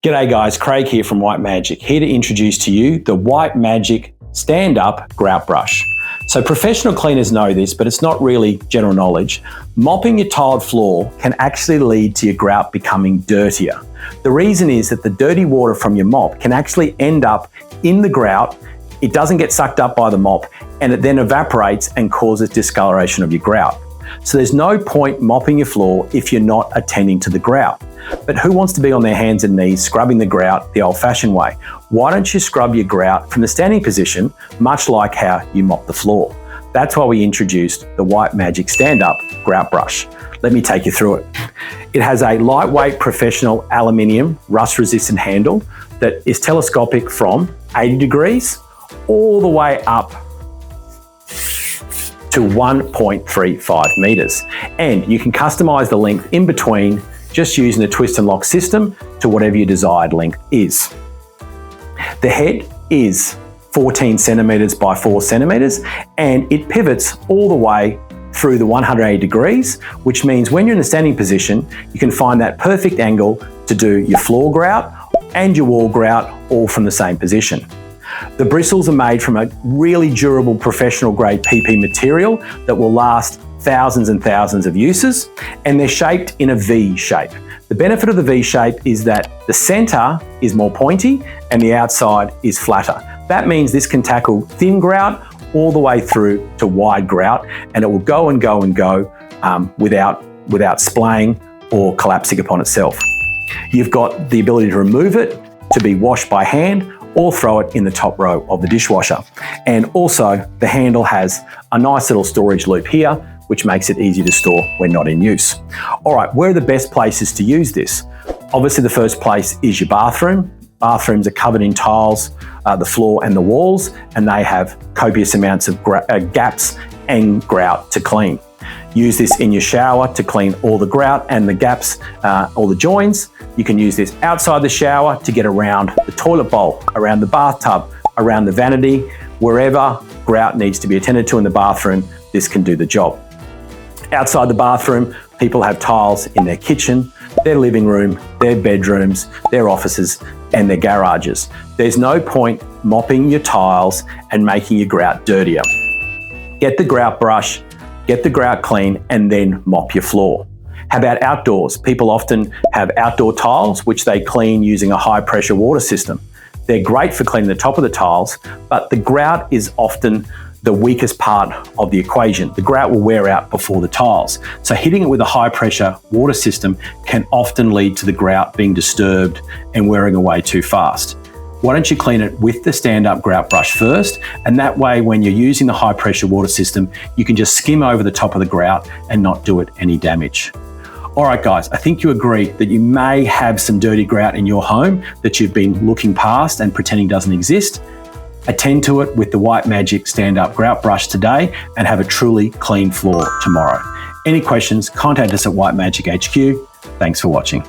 G'day guys, Craig here from White Magic, here to introduce to you the White Magic stand-up grout brush. So professional cleaners know this, but it's not really general knowledge. Mopping your tiled floor can actually lead to your grout becoming dirtier. The reason is that the dirty water from your mop can actually end up in the grout. It doesn't get sucked up by the mop and it then evaporates and causes discoloration of your grout. So there's no point mopping your floor if you're not attending to the grout. But who wants to be on their hands and knees scrubbing the grout the old-fashioned way? Why don't you scrub your grout from the standing position, much like how you mop the floor? That's why we introduced the White Magic stand-up grout brush. Let me take you through it. It has a lightweight professional aluminium rust-resistant handle that is telescopic from 80 degrees all the way up to 1.35 meters. And you can customize the length in between just using the twist and lock system to whatever your desired length is. The head is 14 centimeters by 4 centimeters and it pivots all the way through the 180 degrees, which means when you're in the standing position, you can find that perfect angle to do your floor grout and your wall grout all from the same position. The bristles are made from a really durable professional grade PP material that will last thousands and thousands of uses, and they're shaped in a V shape. The benefit of the V shape is that the center is more pointy and the outside is flatter. That means this can tackle thin grout all the way through to wide grout, and it will go and go and go without splaying or collapsing upon itself. You've got the ability to remove it, to be washed by hand, or throw it in the top row of the dishwasher. And also the handle has a nice little storage loop here, which makes it easy to store when not in use. All right, where are the best places to use this? Obviously the first place is your bathroom. Bathrooms are covered in tiles, the floor and the walls, and they have copious amounts of gaps and grout to clean. Use this in your shower to clean all the grout and the gaps, all the joins. You can use this outside the shower to get around the toilet bowl, around the bathtub, around the vanity, wherever grout needs to be attended to in the bathroom, this can do the job. Outside the bathroom, people have tiles in their kitchen, their living room, their bedrooms, their offices, and their garages. There's no point mopping your tiles and making your grout dirtier. Get the grout brush, get the grout clean, and then mop your floor. How about outdoors? People often have outdoor tiles, which they clean using a high pressure water system. They're great for cleaning the top of the tiles, but the grout is often the weakest part of the equation. The grout will wear out before the tiles. So hitting it with a high pressure water system can often lead to the grout being disturbed and wearing away too fast. Why don't you clean it with the stand-up grout brush first, and that way when you're using the high pressure water system, you can just skim over the top of the grout and not do it any damage. All right guys, I think you agree that you may have some dirty grout in your home that you've been looking past and pretending doesn't exist. Attend to it with the White Magic stand-up grout brush today and have a truly clean floor tomorrow. Any questions, contact us at White Magic HQ. Thanks for watching.